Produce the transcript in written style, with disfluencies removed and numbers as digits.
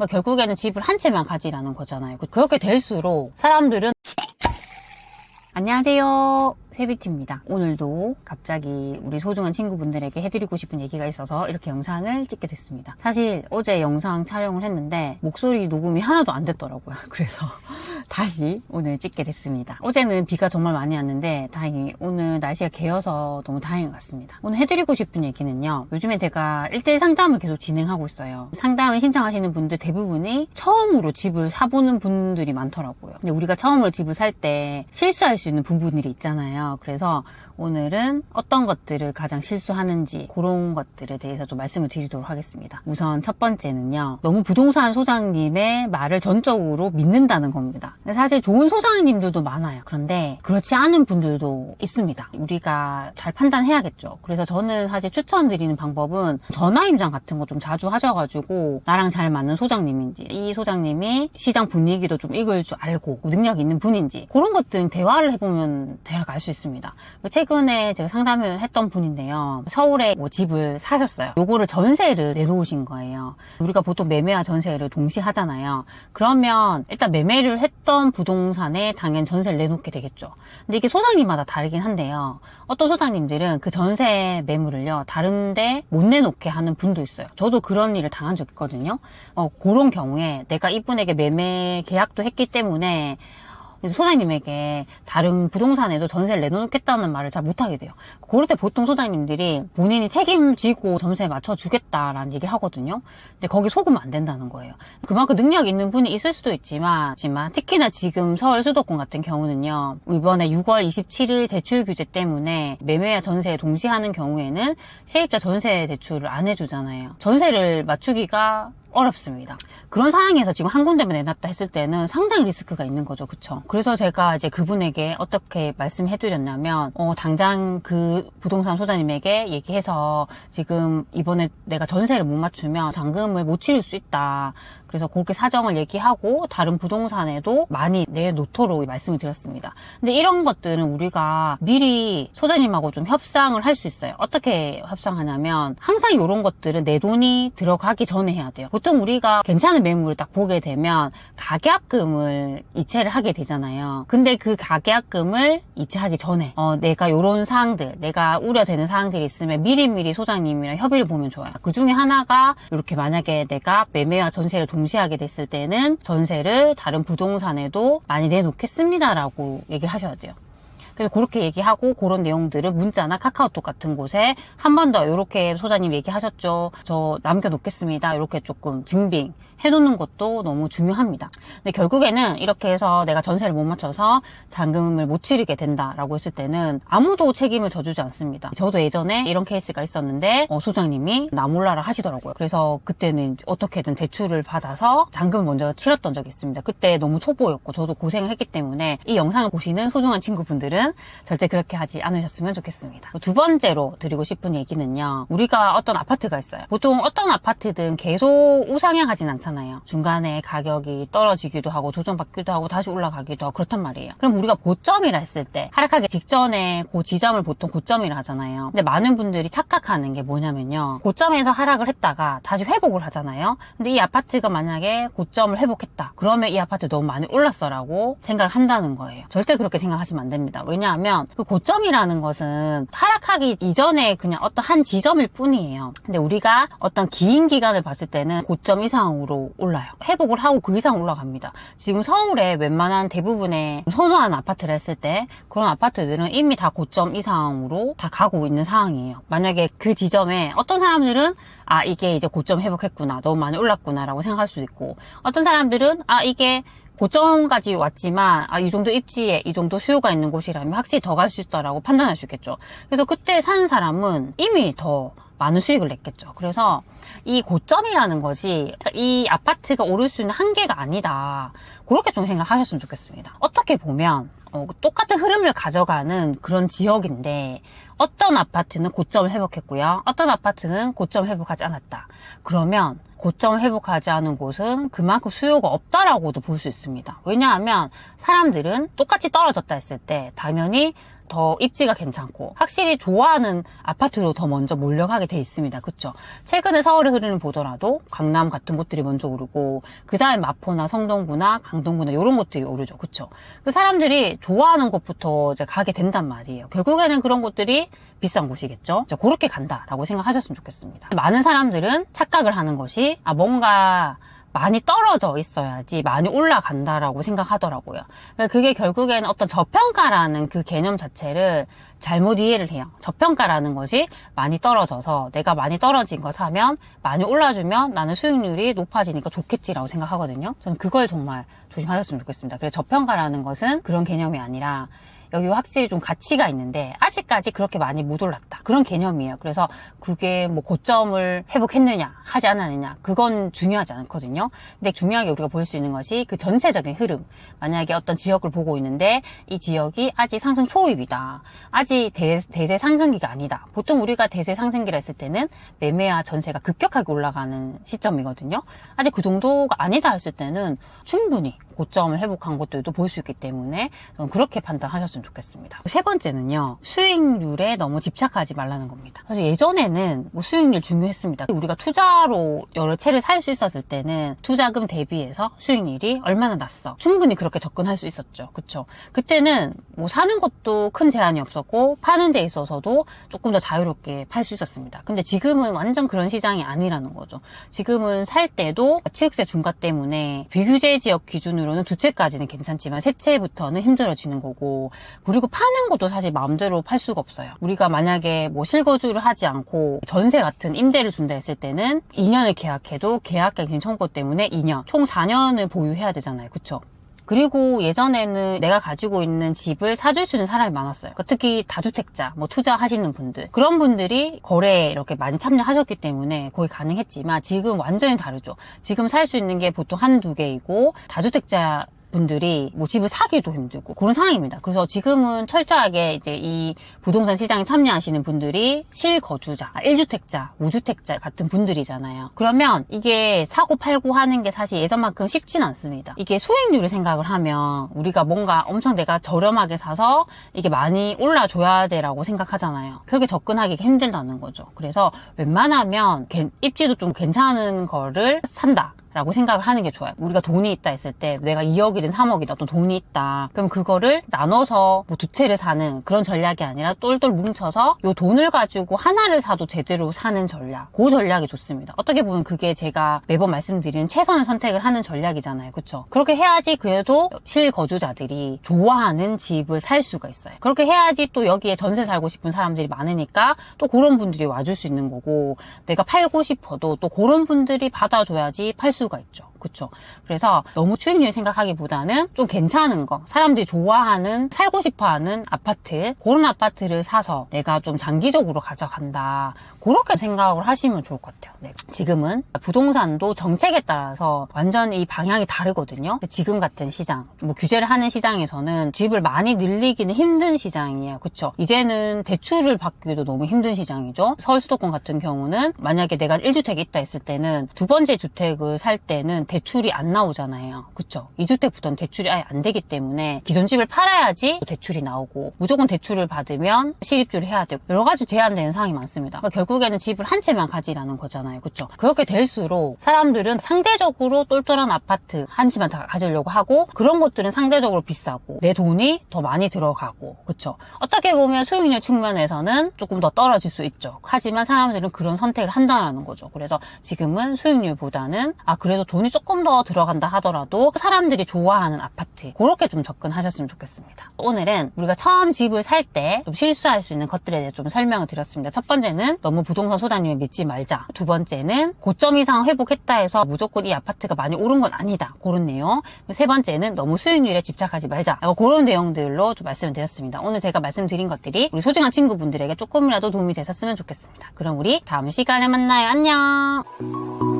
그러니까 결국에는 집을 한 채만 가지라는 거잖아요. 그렇게 될수록 사람들은 안녕하세요, 세비티입니다. 오늘도 갑자기 우리 소중한 친구분들에게 해드리고 싶은 얘기가 있어서 이렇게 영상을 찍게 됐습니다. 사실 어제 영상 촬영을 했는데 목소리 녹음이 하나도 안 됐더라고요. 그래서 다시 오늘 찍게 됐습니다. 어제는 비가 정말 많이 왔는데 다행히 오늘 날씨가 개어서 너무 다행인 것 같습니다. 오늘 해드리고 싶은 얘기는요, 요즘에 제가 1대1 상담을 계속 진행하고 있어요. 상담을 신청하시는 분들 대부분이 처음으로 집을 사보는 분들이 많더라고요. 근데 우리가 처음으로 집을 살 때 실수할 수 있는 부분들이 있잖아요. 그래서 오늘은 어떤 것들을 가장 실수하는지 그런 것들에 대해서 좀 말씀을 드리도록 하겠습니다. 우선 첫 번째는요, 너무 부동산 소장님의 말을 전적으로 믿는다는 겁니다. 사실 좋은 소장님들도 많아요. 그런데 그렇지 않은 분들도 있습니다. 우리가 잘 판단해야겠죠. 그래서 저는 사실 추천드리는 방법은 전화 임장 같은 거 좀 자주 하셔가지고 나랑 잘 맞는 소장님인지, 이 소장님이 시장 분위기도 좀 읽을 줄 알고 능력이 있는 분인지, 그런 것들은 대화를 해보면 대략 알 수 있습니다. 최근에 제가 상담을 했던 분인데요, 서울에 집을 사셨어요. 요거를 전세를 내놓으신 거예요. 우리가 보통 매매와 전세를 동시에 하잖아요. 그러면 일단 매매를 했던 부동산에 당연 전세를 내놓게 되겠죠. 근데 이게 소장님마다 다르긴 한데요, 어떤 소장님들은 그 전세 매물을요 다른데 못 내놓게 하는 분도 있어요. 저도 그런 일을 당한 적 있거든요. 그런 경우에 내가 이분에게 매매 계약도 했기 때문에 소장님에게 다른 부동산에도 전세를 내놓겠다는 말을 잘 못하게 돼요. 그럴 때 보통 소장님들이 본인이 책임지고 전세에 맞춰주겠다라는 얘기를 하거든요. 근데 거기 속으면 안 된다는 거예요. 그만큼 능력 있는 분이 있을 수도 있지만 특히나 지금 서울 수도권 같은 경우는요, 이번에 6월 27일 대출 규제 때문에 매매와 전세 동시에 하는 경우에는 세입자 전세 대출을 안 해주잖아요. 전세를 맞추기가 어렵습니다. 그런 상황에서 지금 한 군데만 내놨다 했을 때는 상당히 리스크가 있는 거죠. 그쵸? 그래서 제가 이제 그분에게 어떻게 말씀해드렸냐면, 당장 그 부동산 소장님에게 얘기해서 지금 이번에 내가 전세를 못 맞추면 잔금을 못 치를 수 있다. 그래서 그렇게 사정을 얘기하고 다른 부동산에도 많이 내놓도록 말씀을 드렸습니다. 근데 이런 것들은 우리가 미리 소장님하고 좀 협상을 할 수 있어요. 어떻게 협상하냐면, 항상 이런 것들은 내 돈이 들어가기 전에 해야 돼요. 보통 우리가 괜찮은 매물을 딱 보게 되면 가계약금을 이체를 하게 되잖아요. 근데 그 가계약금을 이체하기 전에 내가 이런 사항들, 내가 우려되는 사항들이 있으면 미리미리 소장님이랑 협의를 보면 좋아요. 그 중에 하나가 이렇게 만약에 내가 매매와 전세를 동시에 하게 됐을 때는 전세를 다른 부동산에도 많이 내놓겠습니다라고 얘기를 하셔야 돼요. 그래서 그렇게 얘기하고 그런 내용들을 문자나 카카오톡 같은 곳에 한 번 더 이렇게 소장님 얘기하셨죠, 저 남겨놓겠습니다, 이렇게 조금 증빙 해놓는 것도 너무 중요합니다. 근데 결국에는 이렇게 해서 내가 전세를 못 맞춰서 잔금을 못 치르게 된다라고 했을 때는 아무도 책임을 져주지 않습니다. 저도 예전에 이런 케이스가 있었는데 소장님이 나 몰라라 하시더라고요. 그래서 그때는 어떻게든 대출을 받아서 잔금을 먼저 치렀던 적이 있습니다. 그때 너무 초보였고 저도 고생을 했기 때문에 이 영상을 보시는 소중한 친구분들은 절대 그렇게 하지 않으셨으면 좋겠습니다. 두 번째로 드리고 싶은 얘기는요, 우리가 어떤 아파트가 있어요. 보통 어떤 아파트든 계속 우상향하진 않잖아요. 중간에 가격이 떨어지기도 하고 조정받기도 하고 다시 올라가기도 하고 그렇단 말이에요. 그럼 우리가 고점이라 했을 때, 하락하기 직전에 그 지점을 보통 고점이라 하잖아요. 근데 많은 분들이 착각하는 게 뭐냐면요, 고점에서 하락을 했다가 다시 회복을 하잖아요. 근데 이 아파트가 만약에 고점을 회복했다, 그러면 이 아파트 너무 많이 올랐어 라고 생각을 한다는 거예요. 절대 그렇게 생각하시면 안 됩니다. 왜냐하면 그 고점이라는 것은 하락하기 이전에 그냥 어떤 한 지점일 뿐이에요. 근데 우리가 어떤 긴 기간을 봤을 때는 고점 이상으로 올라요. 회복을 하고 그 이상 올라갑니다. 지금 서울에 웬만한 대부분의 선호하는 아파트를 했을 때 그런 아파트들은 이미 다 고점 이상으로 다 가고 있는 상황이에요. 만약에 그 지점에 어떤 사람들은 이게 이제 고점 회복했구나, 너무 많이 올랐구나 라고 생각할 수도 있고, 어떤 사람들은 이게 고점까지 왔지만 이 정도 입지에 이 정도 수요가 있는 곳이라면 확실히 더 갈 수 있다라고 판단할 수 있겠죠. 그래서 그때 사는 사람은 이미 더 많은 수익을 냈겠죠. 그래서 이 고점이라는 것이 이 아파트가 오를 수 있는 한계가 아니다, 그렇게 좀 생각하셨으면 좋겠습니다. 어떻게 보면 똑같은 흐름을 가져가는 그런 지역인데, 어떤 아파트는 고점을 회복했고요, 어떤 아파트는 고점을 회복하지 않았다. 그러면 고점을 회복하지 않은 곳은 그만큼 수요가 없다라고도 볼 수 있습니다. 왜냐하면 사람들은 똑같이 떨어졌다 했을 때 당연히 더 입지가 괜찮고 확실히 좋아하는 아파트로 더 먼저 몰려가게 돼 있습니다. 그쵸? 최근에 서울의 흐름을 보더라도 강남 같은 곳들이 먼저 오르고 그 다음에 마포나 성동구나 강동구나 이런 곳들이 오르죠. 그쵸? 그 사람들이 좋아하는 곳부터 이제 가게 된단 말이에요. 결국에는 그런 곳들이 비싼 곳이겠죠. 그렇게 간다라고 생각하셨으면 좋겠습니다. 많은 사람들은 착각을 하는 것이 뭔가 많이 떨어져 있어야지 많이 올라간다라고 생각하더라고요. 그게 결국에는 어떤 저평가라는 그 개념 자체를 잘못 이해를 해요. 저평가라는 것이 많이 떨어져서 내가 많이 떨어진 거 사면 많이 올라주면 나는 수익률이 높아지니까 좋겠지라고 생각하거든요. 저는 그걸 정말 조심하셨으면 좋겠습니다. 그래서 저평가라는 것은 그런 개념이 아니라 여기 확실히 좀 가치가 있는데 아직까지 그렇게 많이 못 올랐다. 그런 개념이에요. 그래서 그게 뭐 고점을 회복했느냐 하지 않았느냐 그건 중요하지 않거든요. 근데 중요하게 우리가 볼 수 있는 것이 그 전체적인 흐름. 만약에 어떤 지역을 보고 있는데 이 지역이 아직 상승 초입이다. 아직 대세 상승기가 아니다. 보통 우리가 대세 상승기라 했을 때는 매매와 전세가 급격하게 올라가는 시점이거든요. 아직 그 정도가 아니다 했을 때는 충분히 고점을 회복한 것들도 볼 수 있기 때문에 저는 그렇게 판단하셨으면 좋겠습니다. 세 번째는요. 수익률에 너무 집착하지 말라는 겁니다. 사실 예전에는 뭐 수익률 중요했습니다. 우리가 투자로 여러 채를 살 수 있었을 때는 투자금 대비해서 수익률이 얼마나 났어. 충분히 그렇게 접근할 수 있었죠. 그쵸? 그때는 뭐 사는 것도 큰 제한이 없었고 파는 데 있어서도 조금 더 자유롭게 팔 수 있었습니다. 근데 지금은 완전 그런 시장이 아니라는 거죠. 지금은 살 때도 취득세 중과 때문에 비규제 지역 기준으로 두 채까지는 괜찮지만 세 채부터는 힘들어지는 거고 그리고 파는 것도 사실 마음대로 팔 수가 없어요. 우리가 만약에 뭐 실거주를 하지 않고 전세 같은 임대를 준다 했을 때는 2년을 계약해도 계약갱신 청구 때문에 2년, 총 4년을 보유해야 되잖아요. 그쵸? 그리고 예전에는 내가 가지고 있는 집을 사줄 수 있는 사람이 많았어요. 특히 다주택자, 뭐 투자하시는 분들 그런 분들이 거래에 이렇게 많이 참여하셨기 때문에 거의 가능했지만 지금 완전히 다르죠. 지금 살 수 있는 게 보통 한두 개이고 다주택자 분들이 뭐 집을 사기도 힘들고 그런 상황입니다. 그래서 지금은 철저하게 이제 이 부동산 시장에 참여하시는 분들이 실거주자, 1주택자, 무주택자 같은 분들이잖아요. 그러면 이게 사고 팔고 하는 게 사실 예전만큼 쉽지는 않습니다. 이게 수익률을 생각을 하면 우리가 뭔가 엄청 내가 저렴하게 사서 이게 많이 올라줘야 돼라고 생각하잖아요. 그렇게 접근하기가 힘들다는 거죠. 그래서 웬만하면 입지도 좀 괜찮은 거를 산다. 라고 생각을 하는 게 좋아요. 우리가 돈이 있다 했을 때 내가 2억이든 3억이든 어떤 돈이 있다. 그럼 그거를 나눠서 뭐 두 채를 사는 그런 전략이 아니라 똘똘 뭉쳐서 요 돈을 가지고 하나를 사도 제대로 사는 전략. 그 전략이 좋습니다. 어떻게 보면 그게 제가 매번 말씀드리는 최선의 선택을 하는 전략이잖아요. 그쵸? 그렇게 해야지 그래도 실거주자들이 좋아하는 집을 살 수가 있어요. 그렇게 해야지 또 여기에 전세 살고 싶은 사람들이 많으니까 또 그런 분들이 와줄 수 있는 거고 내가 팔고 싶어도 또 그런 분들이 받아줘야지 팔 수가 있죠. 그쵸? 그래서 너무 수익률 생각하기보다는 좀 괜찮은 거, 사람들이 좋아하는, 살고 싶어하는 아파트, 그런 아파트를 사서 내가 좀 장기적으로 가져간다. 그렇게 생각을 하시면 좋을 것 같아요. 네. 지금은 부동산도 정책에 따라서 완전 이 방향이 다르거든요. 지금 같은 시장, 뭐 규제를 하는 시장에서는 집을 많이 늘리기는 힘든 시장이에요. 그쵸? 이제는 대출을 받기도 너무 힘든 시장이죠. 서울 수도권 같은 경우는 만약에 내가 1주택이 있다 했을 때는 두 번째 주택을 살 때는 대출이 안 나오잖아요. 그쵸? 2주택부터는 대출이 아예 안 되기 때문에 기존 집을 팔아야지 대출이 나오고 무조건 대출을 받으면 실입주를 해야 되고 여러 가지 제한되는 상황이 많습니다. 그러니까 결국에는 집을 한 채만 가지라는 거잖아요. 그쵸? 그렇게 될수록 사람들은 상대적으로 똘똘한 아파트 한 채만 다 가지려고 하고 그런 것들은 상대적으로 비싸고 내 돈이 더 많이 들어가고 그쵸? 어떻게 보면 수익률 측면에서는 조금 더 떨어질 수 있죠. 하지만 사람들은 그런 선택을 한다는 거죠. 그래서 지금은 수익률보다는 그래도 돈이 조금 더 들어간다 하더라도 사람들이 좋아하는 아파트 그렇게 좀 접근하셨으면 좋겠습니다. 오늘은 우리가 처음 집을 살 때 좀 실수할 수 있는 것들에 대해 좀 설명을 드렸습니다. 첫 번째는 너무 부동산 소장님을 믿지 말자. 두 번째는 고점 이상 회복했다 해서 무조건 이 아파트가 많이 오른 건 아니다. 그런 내용. 세 번째는 너무 수익률에 집착하지 말자. 그런 내용들로 좀 말씀을 드렸습니다. 오늘 제가 말씀드린 것들이 우리 소중한 친구분들에게 조금이라도 도움이 되셨으면 좋겠습니다. 그럼 우리 다음 시간에 만나요. 안녕.